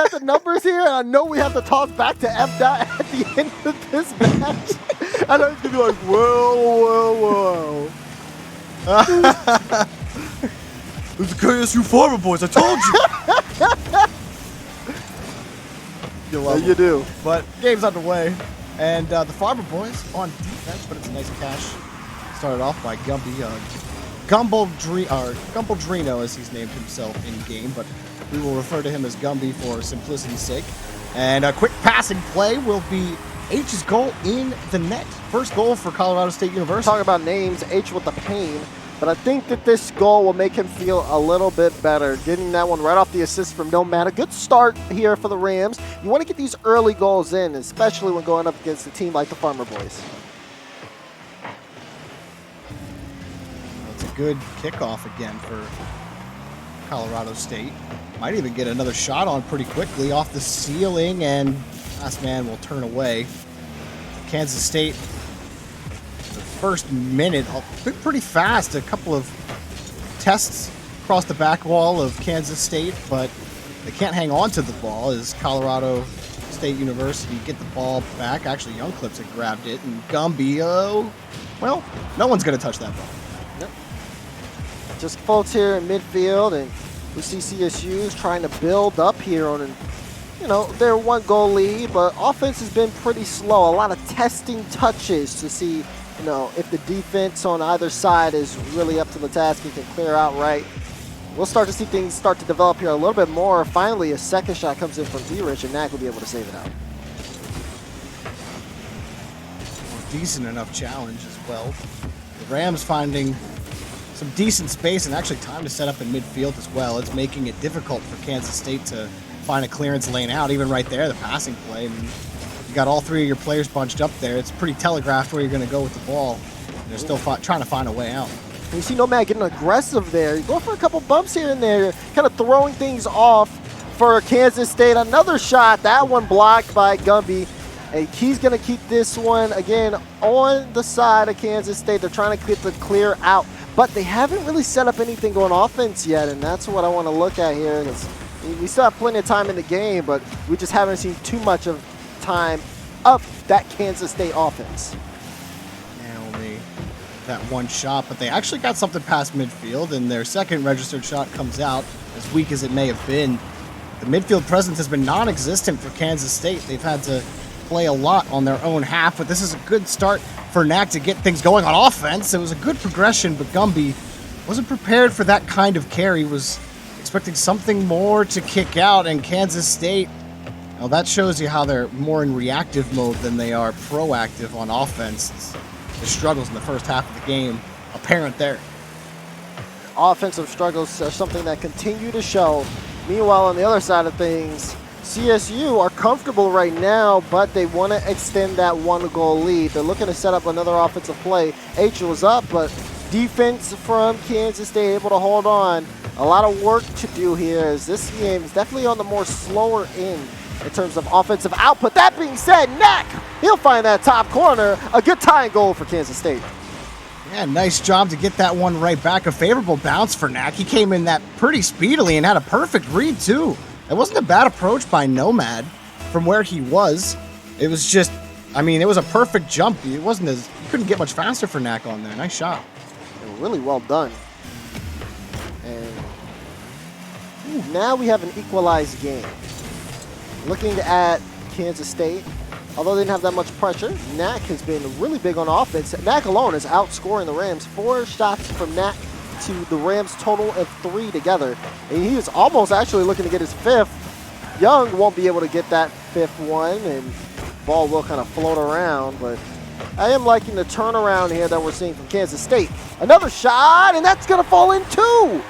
at the numbers here, and I know we have to toss back to F dot at the end of this match. I know he's gonna be like, whoa. It's the KSU Farmer Boys, I told you! You do. But game's underway, and the Farmer Boys on defense, but it's a nice cash. Started off by Gumby, Gumbledrino, as he's named himself in-game, but we will refer to him as Gumby for simplicity's sake. And a quick passing play will be H's goal in the net. First goal for Colorado State University. Talking about names, H with the pain, but I think that this goal will make him feel a little bit better. Getting that one right off the assist from Nomad. A good start here for the Rams. You want to get these early goals in, especially when going up against a team like the Farmer Boys. It's a good kickoff again for Colorado State. Might even get another shot on pretty quickly off the ceiling, and last man will turn away. Kansas State, the first minute, been pretty fast. A couple of tests across the back wall of Kansas State, but they can't hang on to the ball as Colorado State University get the ball back. Actually, Young Clips had grabbed it, and Gumby, well, no one's going to touch that ball. Yep. Just folks here in midfield, and we see CSU's trying to build up here on, their 1-goal lead, but offense has been pretty slow. A lot of testing touches to see, if the defense on either side is really up to the task and can clear out right. We'll start to see things start to develop here a little bit more. Finally, a second shot comes in from D-Rich, and Knack will be able to save it out. Decent enough challenge as well. The Rams finding some decent space and actually time to set up in midfield as well. It's making it difficult for Kansas State to find a clearance lane out. Even right there, the passing play. I mean, you got all three of your players bunched up there. It's pretty telegraphed where you're going to go with the ball. They're still trying to find a way out. And you see Nomad getting aggressive there. Go for a couple bumps here and there, kind of throwing things off for Kansas State. Another shot, that one blocked by Gumby. And he's going to keep this one, again, on the side of Kansas State. They're trying to get the clear out. But they haven't really set up anything going offense yet, and that's what I want to look at here. We still have plenty of time in the game, but we just haven't seen too much of time up that Kansas State offense. Only that one shot, but they actually got something past midfield, and their second registered shot comes out, as weak as it may have been. The midfield presence has been non-existent for Kansas State. They've had to play a lot on their own half, but this is a good start for Knack to get things going on offense. It was a good progression, but Gumby wasn't prepared for that kind of carry. Was expecting something more to kick out, and Kansas State, well, that shows you how they're more in reactive mode than they are proactive on offense. The struggles in the first half of the game apparent there. Offensive struggles are something that continue to show. Meanwhile, on the other side of things, CSU are comfortable right now, but they want to extend that 1-goal lead. They're looking to set up another offensive play. H was up, but defense from Kansas State able to hold on. A lot of work to do here, as this game is definitely on the more slower end in terms of offensive output. That being said, Knack, he'll find that top corner. A good tying goal for Kansas State. Yeah, nice job to get that one right back. A favorable bounce for Knack. He came in that pretty speedily and had a perfect read, too. It wasn't a bad approach by Nomad from where he was. It was just, it was a perfect jump. It wasn't you couldn't get much faster for Knack on there. Nice shot. Really well done. And now we have an equalized game. Looking at Kansas State, although they didn't have that much pressure, Knack has been really big on offense. Knack alone is outscoring the Rams. 4 shots from Knack to the Rams total of 3 together. And he was almost actually looking to get his 5th. Young won't be able to get that 5th one, and ball will kind of float around, but I am liking the turnaround here that we're seeing from Kansas State. Another shot, and that's going to fall in too.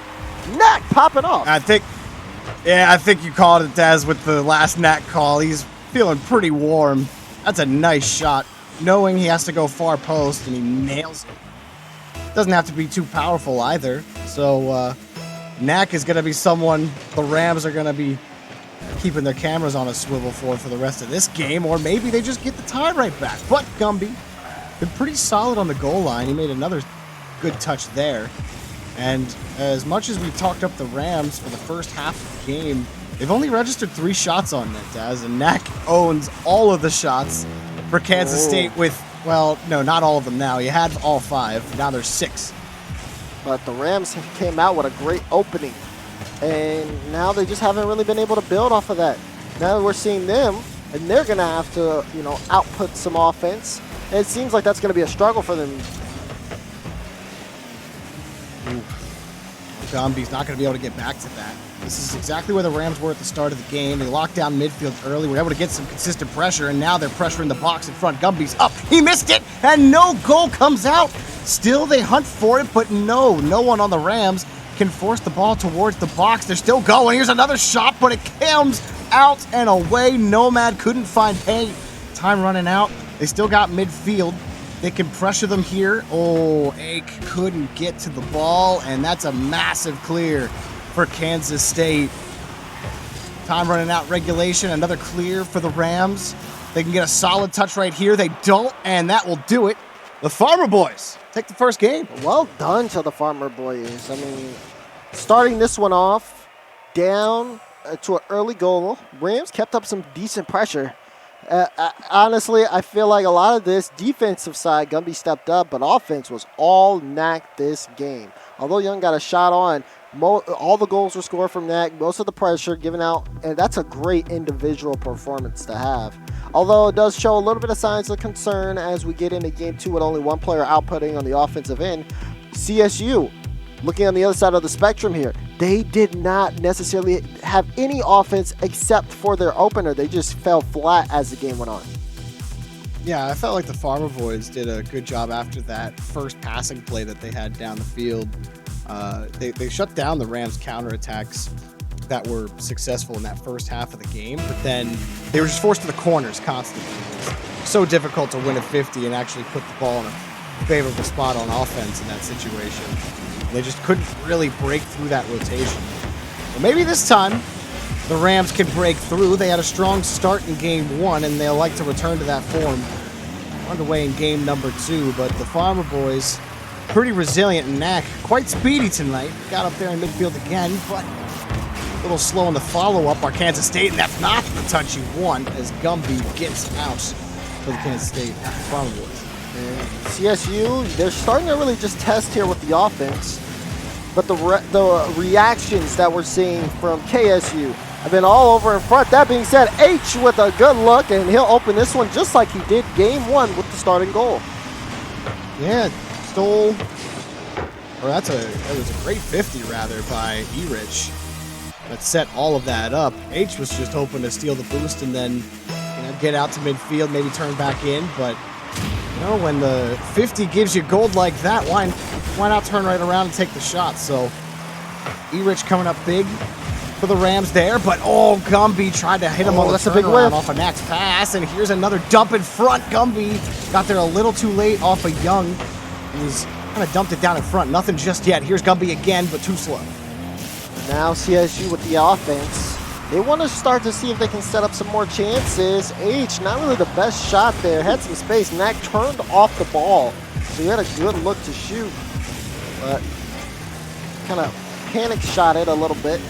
Knack popping off. I think you called it, Daz, with the last Knack call. He's feeling pretty warm. That's a nice shot, knowing he has to go far post, and he nails it. Doesn't have to be too powerful either. So Knack is going to be someone the Rams are going to be keeping their cameras on a swivel for the rest of this game, or maybe they just get the tie right back. But Gumby been pretty solid on the goal line. He made another good touch there. And as much as we talked up the Rams for the first half of the game, They've only registered 3 shots on net, Daz, and Knack owns all of the shots for Kansas State with, well, no, not all of them now. You had all 5. Now there's 6. But the Rams came out with a great opening, and now they just haven't really been able to build off of that. Now we're seeing them, and they're going to have to, you know, output some offense. And it seems like that's going to be a struggle for them. Gumby's not going to be able to get back to that. This is exactly where the Rams were at the start of the game. They locked down midfield early, were able to get some consistent pressure, and now they're pressuring the box in front. Gumby's up, he missed it, and no goal comes out. Still, they hunt for it, but no one on the Rams can force the ball towards the box. They're still going. Here's another shot, but it comes out and away. Nomad couldn't find paint. Time running out. They still got midfield. They can pressure them here. Oh, Ake couldn't get to the ball, and that's a massive clear for Kansas State. Time running out, regulation. Another clear for the Rams. They can get a solid touch right here. They don't, and that will do it. The Farmer Boys take the first game. Well done to the Farmer Boys. I mean, starting this one off down to an early goal. Rams kept up some decent pressure. Honestly, I feel like a lot of this defensive side, Gumby stepped up, but offense was all Knack this game. Although Young got a shot on, all the goals were scored from Knack, most of the pressure given out, and that's a great individual performance to have. Although it does show a little bit of signs of concern as we get into game 2 with only one player outputting on the offensive end. CSU, looking on the other side of the spectrum here, they did not necessarily have any offense except for their opener. They just fell flat as the game went on. Yeah, I felt like the Farmer Boys did a good job after that first passing play that they had down the field. They shut down the Rams' counterattacks that were successful in that first half of the game, but then they were just forced to the corners constantly. It's so difficult to win a 50 and actually put the ball in a favorable spot on offense in that situation. They just couldn't really break through that rotation. Well, maybe this time the Rams can break through. They had a strong start in game 1, and they'll like to return to that form underway in game number 2, but the Farmer Boys pretty resilient, and Knack quite speedy tonight. Got up there in midfield again, but a little slow in the follow-up by Kansas State, and that's not the touch you want as Gumby gets out for the Kansas State Farmer Boys. And CSU, they're starting to really just test here with the offense, but the reactions that we're seeing from KSU have been all over in front. That being said, H with a good look, and he'll open this one just like he did game 1 with the starting goal. Yeah, stole, or that was a great 50 rather by E-Rich that set all of that up. H was just hoping to steal the boost and then get out to midfield, maybe turn back in, but when the 50 gives you gold like that, why not turn right around and take the shot? So E-Rich coming up big for the Rams there, but Gumby tried to hit him on the turnaround off a Knack's pass, and here's another dump in front. Gumby got there a little too late off of Young. He was kind of dumped it down in front. Nothing just yet. Here's Gumby again, but too slow. Now CSU with the offense. They want to start to see if they can set up some more chances. H, not really the best shot there. Had some space. Knack turned off the ball, so he had a good look to shoot, but kind of panic shot it a little bit.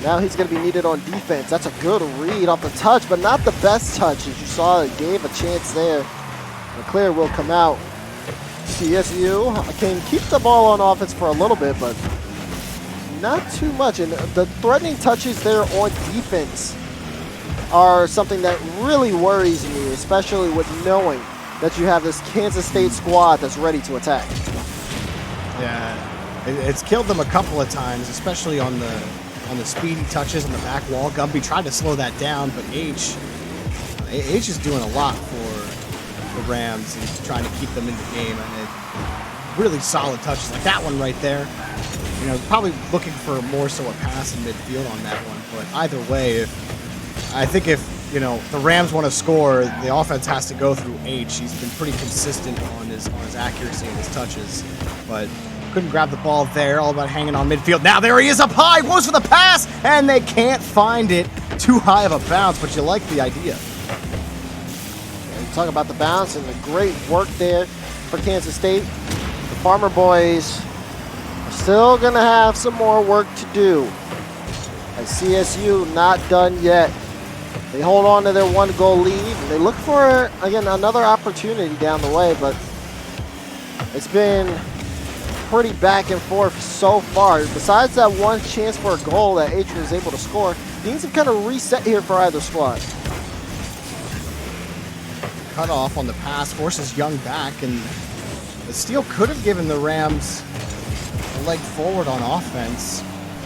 Now he's going to be needed on defense. That's a good read off the touch, but not the best touch. As you saw, it gave a chance there. The clear will come out. CSU can keep the ball on offense for a little bit, but not too much. And the threatening touches there on defense are something that really worries me, especially with knowing that you have this Kansas State squad that's ready to attack. Yeah, it's killed them a couple of times, especially on the speedy touches on the back wall. Gumby tried to slow that down, but H is doing a lot for the Rams and trying to keep them in the game. And really solid touches like that one right there. Probably looking for more so a pass in midfield on that one. But either way, I think if the Rams want to score, the offense has to go through H. He's been pretty consistent on his accuracy and his touches, but couldn't grab the ball there. All about hanging on midfield. Now there he is up high. Goes for the pass, and they can't find it. Too high of a bounce, but you like the idea. Talk about the bounce and the great work there for Kansas State. The Farmer Boys are still going to have some more work to do. And CSU not done yet. They hold on to their 1-goal lead. They look for, again, another opportunity down the way, but it's been pretty back and forth so far. Besides that one chance for a goal that H was able to score, things have kind of reset here for either squad. Cut off on the pass forces Young back, and the steal could have given the Rams a leg forward on offense.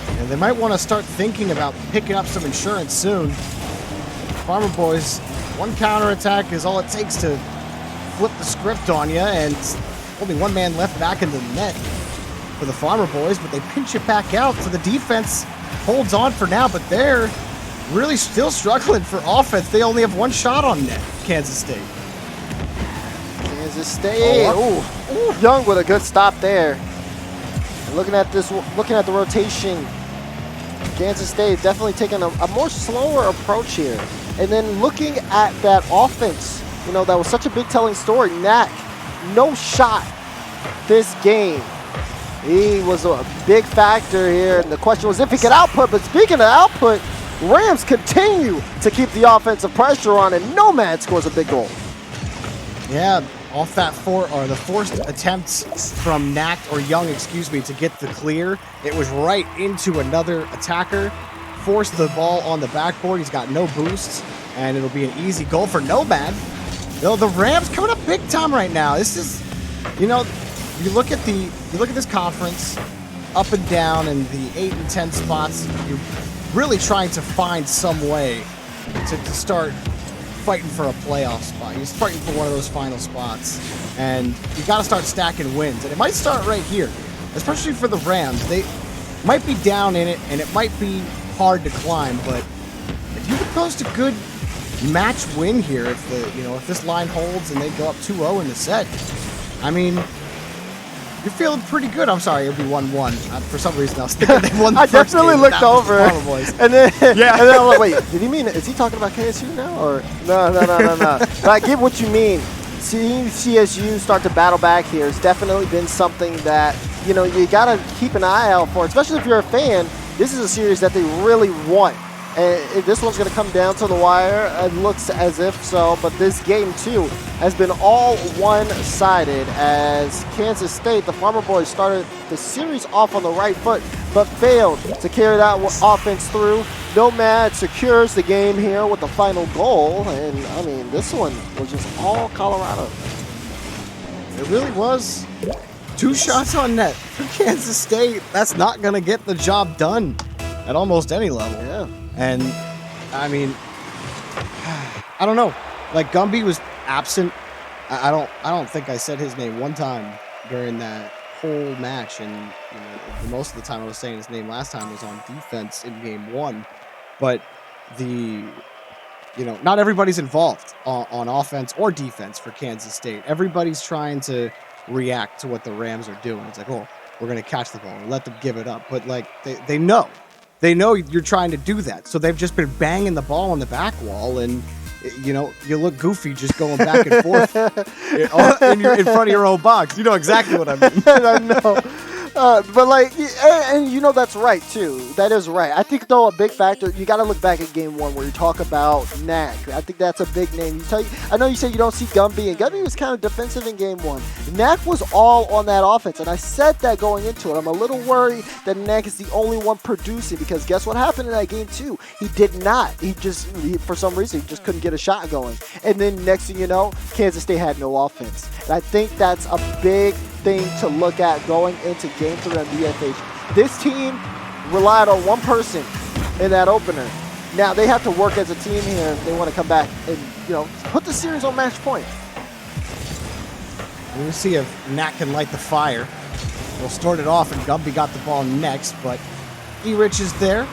And they might want to start thinking about picking up some insurance soon. Farmer Boys, one counterattack is all it takes to flip the script on you, and only one man left back in the net for the Farmer Boys, but they pinch it back out, so the defense holds on for now, but they're really still struggling for offense. They only have one shot on net, Kansas State. Kansas State, ooh, Young with a good stop there. And looking at the rotation, Kansas State definitely taking a more slower approach here. And then looking at that offense, you know, that was such a big telling story. Knack, no shot this game. He was a big factor here, and the question was if he could output. But speaking of output, Rams continue to keep the offensive pressure on, and Nomad scores a big goal. Yeah, off that the forced attempts from Knack, or Young, excuse me, to get the clear. It was right into another attacker. Forced the ball on the backboard. He's got no boosts, and it'll be an easy goal for Nomad. The Rams coming up big time right now. This is, you know, you look at this conference, up and down, and the 8 and 10 spots. You're really trying to find some way to start fighting for a playoff spot. You're fighting for one of those final spots, and you got to start stacking wins. And it might start right here, especially for the Rams. They might be down in it, and it might be hard to climb, but if you could post a good match win here, if this line holds and they go up 2-0 in the set, I mean, you're feeling pretty good. I'm sorry, it'll be 1-1. For some reason, I was thinking they won the I first definitely game looked over, and then yeah. and then I'm like, wait, did he mean? Is he talking about KSU now, or no? But I get what you mean. Seeing CSU start to battle back here has definitely been something that you gotta keep an eye out for, especially if you're a fan. This is a series that they really want. And this one's going to come down to the wire. It looks as if so, but this game, too, has been all one-sided as Kansas State, the Farmer Boys, started the series off on the right foot, but failed to carry that offense through. Nomad secures the game here with the final goal, and, I mean, this one was just all Colorado. It really was. 2 shots on net for Kansas State. That's not going to get the job done at almost any level. Yeah. And, I mean, I don't know. Like, Gumby was absent. I don't think I said his name one time during that whole match. And, most of the time I was saying his name last time was on defense in game 1. But not everybody's involved on offense or defense for Kansas State. Everybody's trying to react to what the Rams are doing. It's like, oh, we're going to catch the ball and let them give it up. But, like, they know. They know you're trying to do that. So they've just been banging the ball on the back wall, and, you look goofy just going back and forth in front of your own box. You know exactly what I mean. I know. But, that's right, too. That is right. I think, though, a big factor, you got to look back at game 1 where you talk about Knack. I think that's a big name. I know you said you don't see Gumby, and Gumby was kind of defensive in game 1. Knack was all on that offense, and I said that going into it. I'm a little worried that Knack is the only one producing, because guess what happened in that game 2? He did not. For some reason, he just couldn't get a shot going. And then next thing you know, Kansas State had no offense. And I think that's a big thing to look at going into game 3 on BFH. This team relied on one person in that opener. Now they have to work as a team here if they want to come back and put the series on match point. We'll see if Knack can light the fire. We'll start it off, and Gumby got the ball next, but E-Rich is there,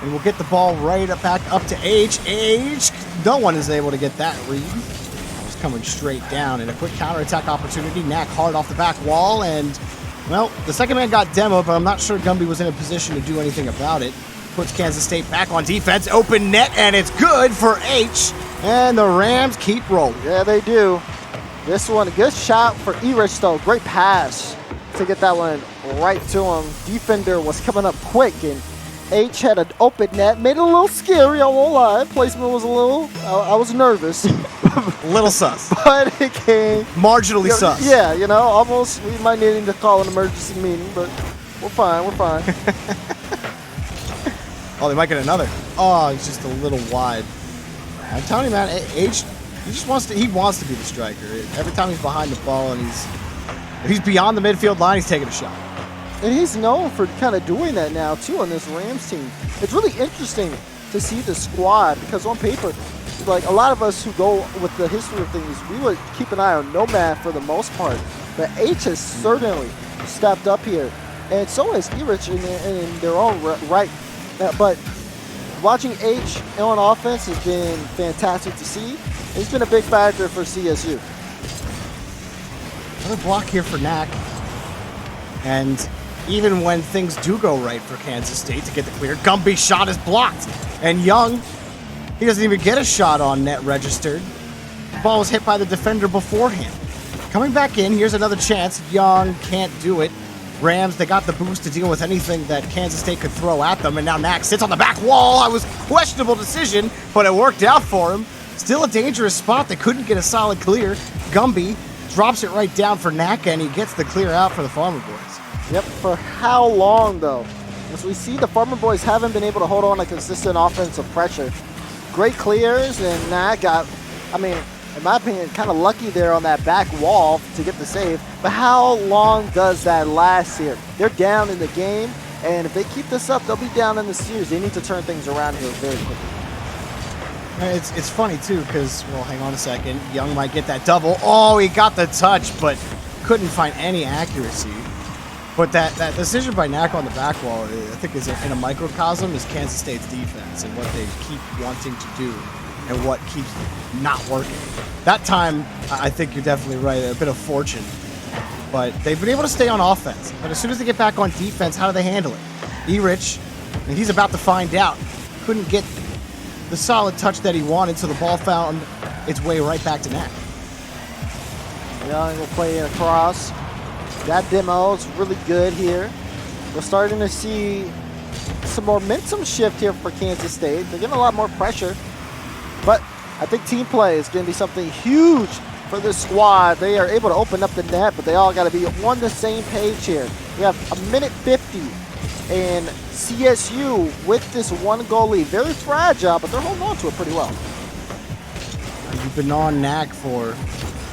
and we'll get the ball right back up to H. No one is able to get that read. Coming straight down, and a quick counterattack opportunity. Knack hard off the back wall, and, well, the second man got demoed, but I'm not sure Gumby was in a position to do anything about it. Puts Kansas State back on defense. Open net, and it's good for H. And the Rams keep rolling. Yeah, they do. This one, a good shot for E-Rich, though. Great pass to get that one right to him. Defender was coming up quick, and H had an open net, made it a little scary, I won't lie. Placement was a little, I was nervous. Little sus. But it came. Marginally sus. Yeah, you know, almost, we might need to call an emergency meeting, but we're fine, we're fine. Oh, they might get another. Oh, it's just a little wide. I'm telling you, man, H, he wants to be the striker. Every time he's behind the ball and if he's beyond the midfield line, he's taking a shot. And he's known for kind of doing that now, too, on this Rams team. It's really interesting to see the squad because on paper, like a lot of us who go with the history of things, we would keep an eye on Nomad for the most part. But H has certainly stepped up here. And so has Erich in their own right. But watching H on offense has been fantastic to see. He's been a big factor for CSU. Another block here for Knack. And even when things do go right for Kansas State to get the clear, Gumby's shot is blocked. And Young, he doesn't even get a shot on net registered. The ball was hit by the defender beforehand. Coming back in, here's another chance. Young can't do it. Rams, they got the boost to deal with anything that Kansas State could throw at them, and now Knack sits on the back wall. It was a questionable decision, but it worked out for him. Still a dangerous spot. They couldn't get a solid clear. Gumby drops it right down for Knack, and he gets the clear out for the Farmer Boys. Yep, for how long, though? As we see, the Farmer Boys haven't been able to hold on to consistent offensive pressure. Great clears, and Knack got, I mean, in my opinion, kind of lucky there on that back wall to get the save. But how long does that last here? They're down in the game, and if they keep this up, they'll be down in the series. They need to turn things around here very quickly. It's funny, too, because, well, hang on a second. Young might get that double. Oh, he got the touch, but couldn't find any accuracy. But that decision by Knack on the back wall, I think, is in a microcosm, is Kansas State's defense and what they keep wanting to do and what keeps not working. That time, I think you're definitely right, a bit of fortune. But they've been able to stay on offense. But as soon as they get back on defense, how do they handle it? Erich, and he's about to find out, couldn't get the solid touch that he wanted, so the ball found its way right back to Knack. Young will play it across. That demo is really good here. We're starting to see some momentum shift here for Kansas State. They're getting a lot more pressure. But I think team play is going to be something huge for this squad. They are able to open up the net, but they all got to be on the same page here. We have a minute 50, and CSU with this one goal lead. Very fragile, but they're holding on to it pretty well. You've been on Knack for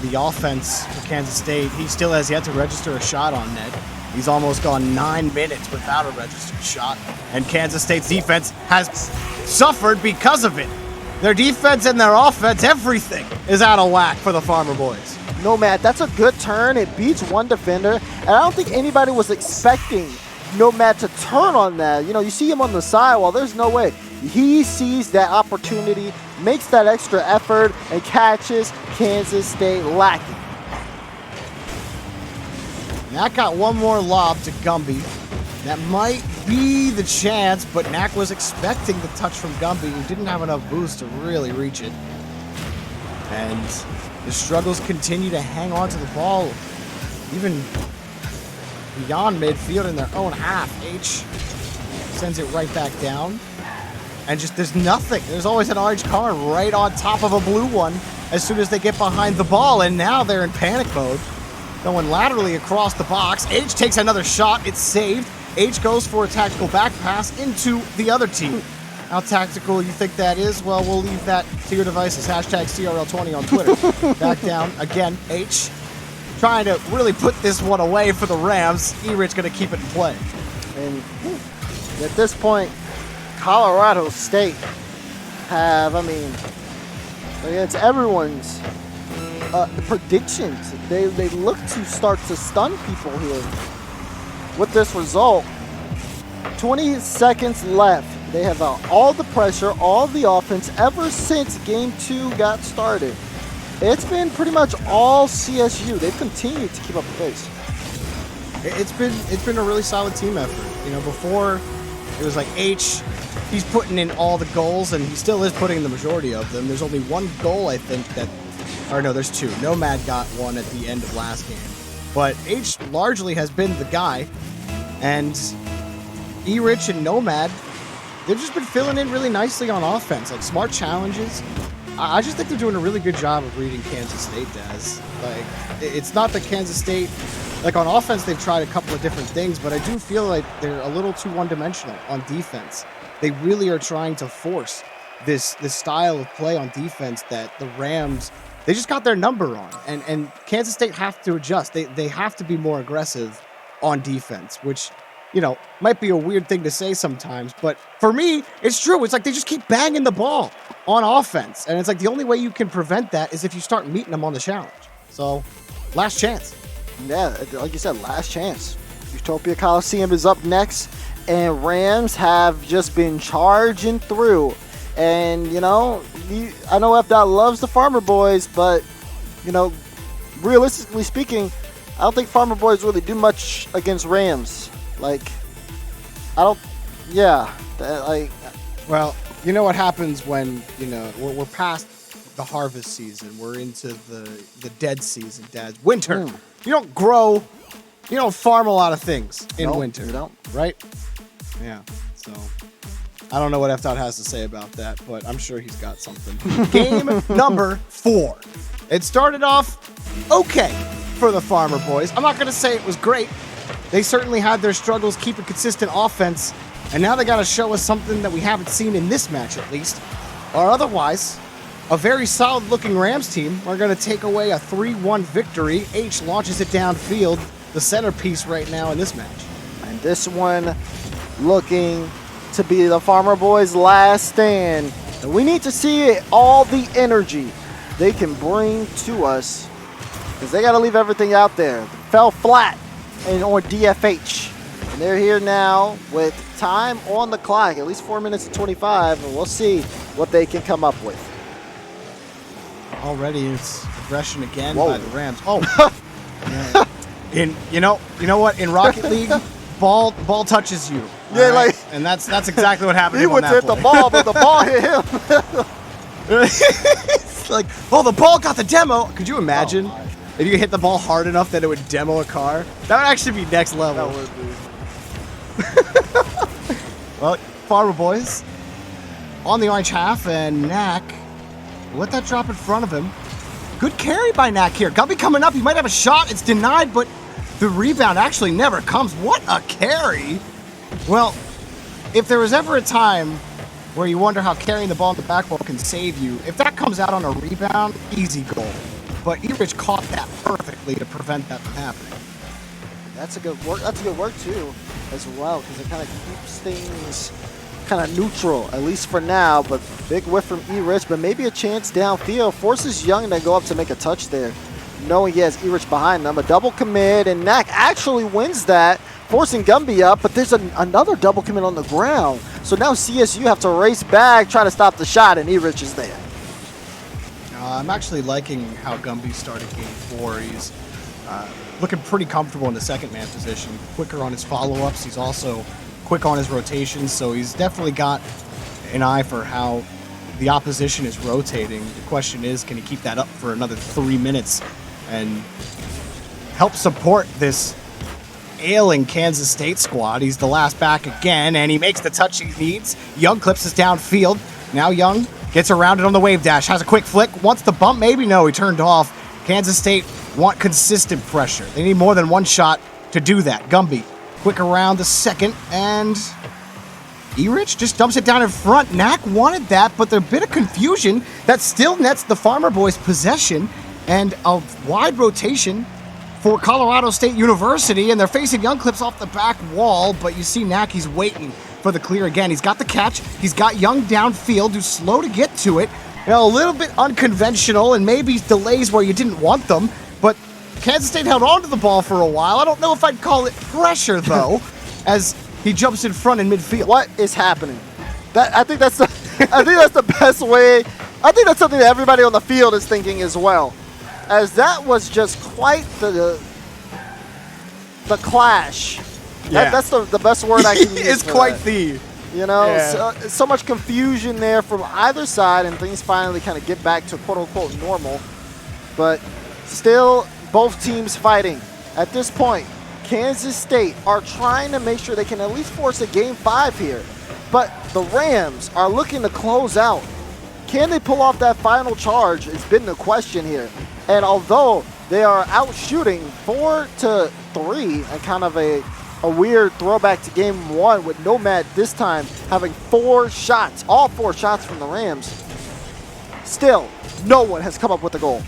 the offense for Kansas State. He still has yet to register a shot on net. He's almost gone 9 minutes without a registered shot, and Kansas State's defense has suffered because of it. Their defense and their offense, everything is out of whack for the Farmer Boys. Nomad, that's a good turn. It beats one defender, and I don't think anybody was expecting Nomad to turn on that. You know, you see him on the sidewall, there's no way. He sees that opportunity, makes that extra effort, and catches Kansas State lacking. Knack got one more lob to Gumby. That might be the chance, but Knack was expecting the touch from Gumby, who didn't have enough boost to really reach it. And the struggles continue to hang on to the ball, even beyond midfield in their own half. H sends it right back down. And just, there's nothing. There's always an orange car right on top of a blue one as soon as they get behind the ball, and now they're in panic mode. Going laterally across the box. H takes another shot. It's saved. H goes for a tactical back pass into the other team. How tactical you think that is? Well, we'll leave that to your devices. Hashtag CRL20 on Twitter. Back down again. H trying to really put this one away for the Rams. Erich going to keep it in play. And at this point, Colorado State have, I mean, it's everyone's predictions. They look to start to stun people here. With this result, 20 seconds left. They have all the pressure, all the offense ever since Game 2 got started. It's been pretty much all CSU. They've continued to keep up the pace. It's been a really solid team effort. You know, before it was like H, he's putting in all the goals, and he still is putting in the majority of them. There's only one goal, I think, or no, there's two. Nomad got one at the end of last game. But H largely has been the guy, and Erich and Nomad they've just been filling in really nicely on offense, like smart challenges. I just think they're doing a really good job of reading Kansas State, Daz. Like, it's not that Kansas State, like on offense, they've tried a couple of different things, but I do feel like they're a little too one-dimensional on defense. They really are trying to force this style of play on defense that the Rams, they just got their number on. And Kansas State have to adjust. They have to be more aggressive on defense, which, you know, might be a weird thing to say sometimes, but for me, it's true. It's like they just keep banging the ball on offense. And it's like the only way you can prevent that is if you start meeting them on the challenge. So, last chance. Yeah, like you said, last chance. Utopia Coliseum is up next, and Rams have just been charging through. And, you know, I know F-Dot loves the Farmer Boys, but, you know, realistically speaking, I don't think Farmer Boys really do much against Rams. Like, I don't, yeah, like. Well, you know what happens when, you know, we're past the harvest season. We're into the dead season, Dad. Winter. You don't grow, you don't farm a lot of things in winter. You don't. Right? Yeah. So, I don't know what F-Dot has to say about that, but I'm sure he's got something. Game number 4. It started off okay for the Farmer Boys. I'm not going to say it was great. They certainly had their struggles keeping consistent offense, and now they got to show us something that we haven't seen in this match at least. Or otherwise, a very solid-looking Rams team are going to take away a 3-1 victory. H launches it downfield, the centerpiece right now in this match. And this one looking to be the Farmer Boys' last stand. And we need to see all the energy they can bring to us, because they got to leave everything out there. Fell flat and on DFH. And they're here now with time on the clock, at least 4 minutes and 25, and we'll see what they can come up with. Already it's aggression again Whoa. by the Rams. Oh, yeah. You know what? In Rocket League, ball touches you. Yeah, all right? like- and that's exactly what happened. He to him on went to that hit the play. ball, but the ball hit him. It's like, oh, the ball got the demo. Could you imagine Oh, if you hit the ball hard enough that it would demo a car? That would actually be next level. That would be. Well, Farmer Boys on the orange half, and Knack let that drop in front of him. Good carry by Knack here. Gumby coming up. He might have a shot. It's denied, but the rebound actually never comes. What a carry. Well, if there was ever a time where you wonder how carrying the ball in the backball can save you, if that comes out on a rebound, easy goal. But Erich caught that perfectly to prevent that from happening. That's a good work. That's a good work too, as well, because it kind of keeps things kind of neutral, at least for now. But big whiff from Erich, but maybe a chance downfield. Forces Young to go up to make a touch there, knowing he has Erich behind them. A double commit, and Knack actually wins that, forcing Gumby up. But there's another double commit on the ground. So now CSU have to race back, try to stop the shot, and Erich is there. I'm actually liking how Gumby started game 4. He's looking pretty comfortable in the second man position, quicker on his follow-ups. He's also quick on his rotations, so he's definitely got an eye for how the opposition is rotating. The question is, can he keep that up for another 3 minutes and help support this ailing Kansas State squad? He's the last back again, and he makes the touch he needs. Young clips us downfield. Now Young gets around it on the wave dash, has a quick flick, wants the bump, maybe no, he turned off. Kansas State want consistent pressure. They need more than one shot to do that. Gumby, quick around the second, and Erich just dumps it down in front. Knack wanted that, but there's a bit of confusion that still nets the Farmer Boys possession, and a wide rotation for Colorado State University, and they're facing Young clips off the back wall, but you see Knack, he's waiting for the clear again. He's got the catch. He's got Young downfield, who's slow to get to it. You know, a little bit unconventional, and maybe delays where you didn't want them, but Kansas State held on to the ball for a while. I don't know if I'd call it pressure, though, as he jumps in front in midfield. What is happening? I think that's the best way. I think that's something that everybody on the field is thinking as well, as that was just quite the clash. Yeah. That's the best word I can use. It's for quite that. the... You know, Yeah. so much confusion there from either side, and things finally kind of get back to quote-unquote normal. But still, both teams fighting. At this point, Kansas State are trying to make sure they can at least force a Game 5 here. But the Rams are looking to close out. Can they pull off that final charge? It's been the question here. And although they are out shooting 4-3 and kind of a weird throwback to game 1 with Nomad this time having 4 shots, all 4 shots from the Rams, still no one has come up with a goal.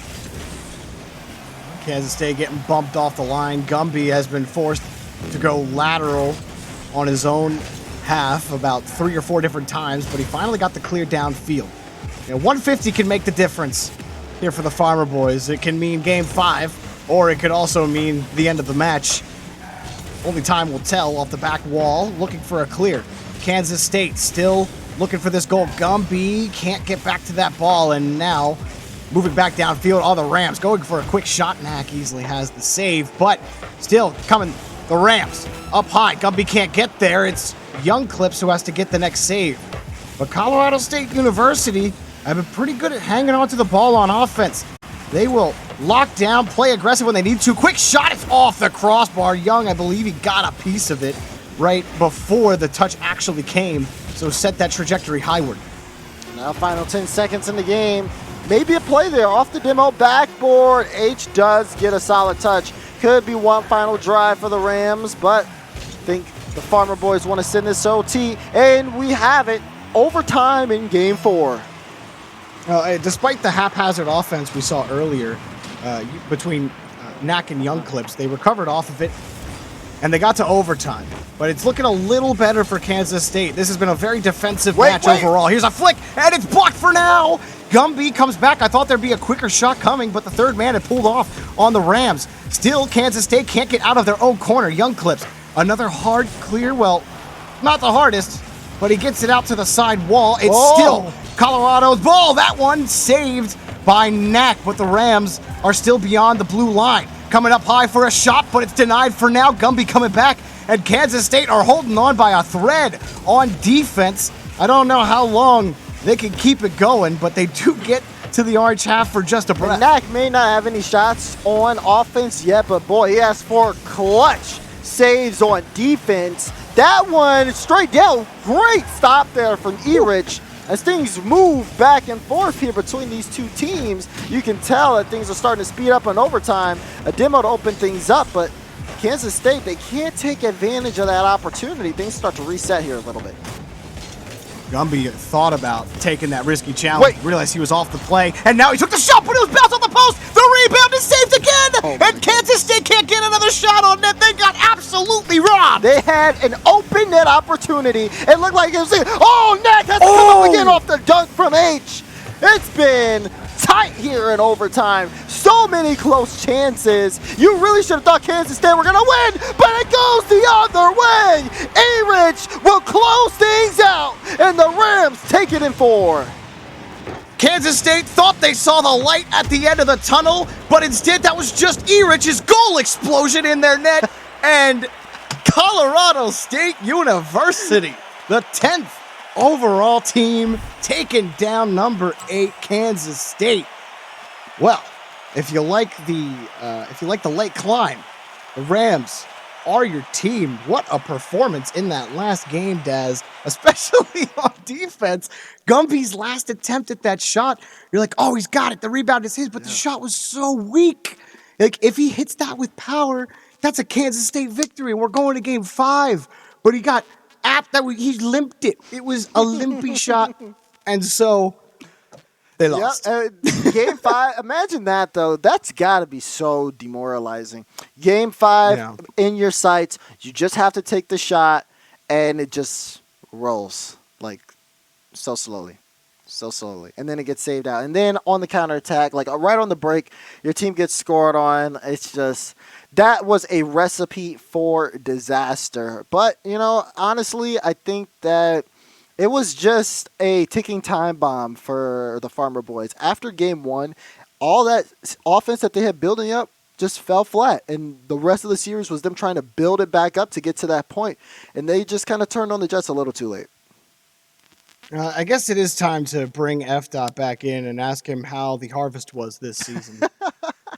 Kansas State getting bumped off the line. Gumby has been forced to go lateral on his own half about 3 or 4 different times, but he finally got the clear downfield. 150 can make the difference here for the Farmer Boys. It can mean game 5, or it could also mean the end of the match. Only time will tell. Off the back wall, looking for a clear. Kansas State still looking for this goal. Gumby can't get back to that ball, and now moving back downfield, all the Rams going for a quick shot. Knack easily has the save, but still coming. The Rams up high. Gumby can't get there. It's Young Clips who has to get the next save. But Colorado State University have been pretty good at hanging on to the ball on offense. They will lock down, play aggressive when they need to. Quick shot, it's off the crossbar. Young, I believe he got a piece of it right before the touch actually came, so set that trajectory highward. Now final 10 seconds in the game. Maybe a play there off the demo backboard. H does get a solid touch. Could be one final drive for the Rams, but I think the Farmer Boys want to send this OT, and we have it. Overtime in game 4. Despite the haphazard offense we saw earlier between Knack and Young Clips, they recovered off of it, and they got to overtime. But it's looking a little better for Kansas State. This has been a very defensive match overall. Here's a flick, and it's blocked for now. Gumby comes back. I thought there'd be a quicker shot coming, but the third man had pulled off on the Rams. Still, Kansas State can't get out of their own corner. Young Clips, another hard clear. Well, not the hardest, but he gets it out to the side wall. It's still Colorado's ball. That one saved by Knack, but the Rams are still beyond the blue line. Coming up high for a shot, but it's denied for now. Gumby coming back, and Kansas State are holding on by a thread on defense. I don't know how long they can keep it going, but they do get to the orange half for just a breath. Knack may not have any shots on offense yet, but boy, he has 4 clutch saves on defense. That one straight down. Great stop there from Erich. As things move back and forth here between these two teams, you can tell that things are starting to speed up in overtime. A demo to open things up, but Kansas State, they can't take advantage of that opportunity. Things start to reset here a little bit. Gumby thought about taking that risky challenge, realized he was off the play, and now he took the shot, but it was bounced on the post. The rebound is saved again, and Kansas State can't get another shot on net. They got absolutely robbed. They had an open net opportunity. It looked like it was, Knack has to come up again off the dunk from H. It's been tight here in overtime. So many close chances. You really should have thought Kansas State were going to win, but it goes the other way. Erich will close things out, and the Rams take it in 4. Kansas State thought they saw the light at the end of the tunnel, but instead that was just Erich's goal explosion in their net. And Colorado State University, the 10th overall team, taking down number 8 Kansas State. Well, if you like the late climb, the Rams are your team. What a performance in that last game, Daz, especially on defense. Gumby's last attempt at that shot, you're like, oh, he's got it. The rebound is his, but the shot was so weak. Like, if he hits that with power, that's a Kansas State victory, and we're going to game 5. But he got he limped it. It was a limpy shot, and so they lost. Game 5, imagine that, though. That's got to be so demoralizing. Game 5, in your sights, you just have to take the shot, and it just rolls, like, so slowly. And then it gets saved out. And then on the counterattack, like right on the break, your team gets scored on. It's just, that was a recipe for disaster. But, honestly, I think that it was just a ticking time bomb for the Farmer Boys. After game 1, all that offense that they had building up just fell flat. And the rest of the series was them trying to build it back up to get to that point. And they just kind of turned on the Jets a little too late. I guess it is time to bring F. Dot back in and ask him how the harvest was this season.